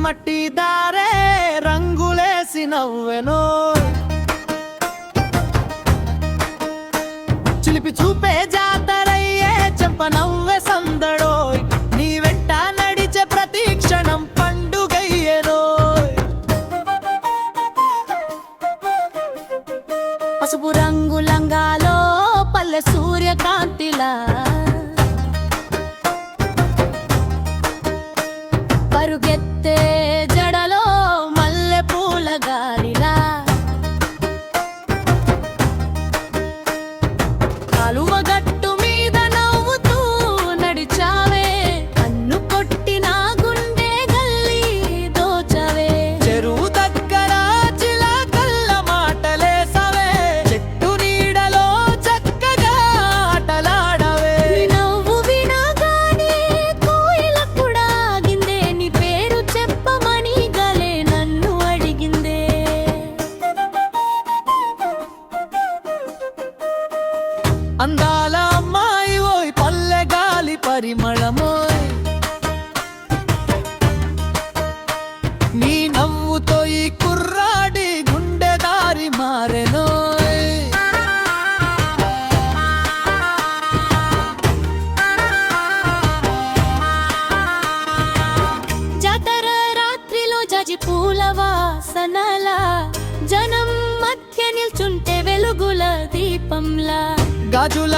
మట్టి దారే రంగులేసి నవ్వెనో చిలిపి చూపే జాతరయ్యే చెంప నవ్వె సందడోయ్ నీ వెంట నడిచే ప్రతి క్షణం పండుగయ్యేనో పసుపు రంగు లంగాలో పల్లె సూర్యకాంతిలా పరుగెత్తే జడలో మల్లె పూల గాలిలా కాలువ గట్టు మీద నవ్వుతూ నడిచావే అన్ను కొట్టిన గుండె గల్లి దోచవే చెరువు దగ్గర చిలకల్ల మాటలేసవే చెట్టు నీడలో చక్కగా ఆటలాడవే నవ్వు వినగానే కోయిల కూడా ఆగిందే నీ పేరు చెప్పమని గలే నన్ను అడిగిందే అందాల అమ్మాయి ఓయ్ పల్లె గాలి పరిమళమోయ్ నీ నవ్వుతో ఈ కుర్రాడి గుండె దారి మారెనోయ్ జాతర రాత్రిలో జాజి పూల వాసనల జనం మధ్య నిల్చుంటే వెలుగుల దీపంలా గాజుల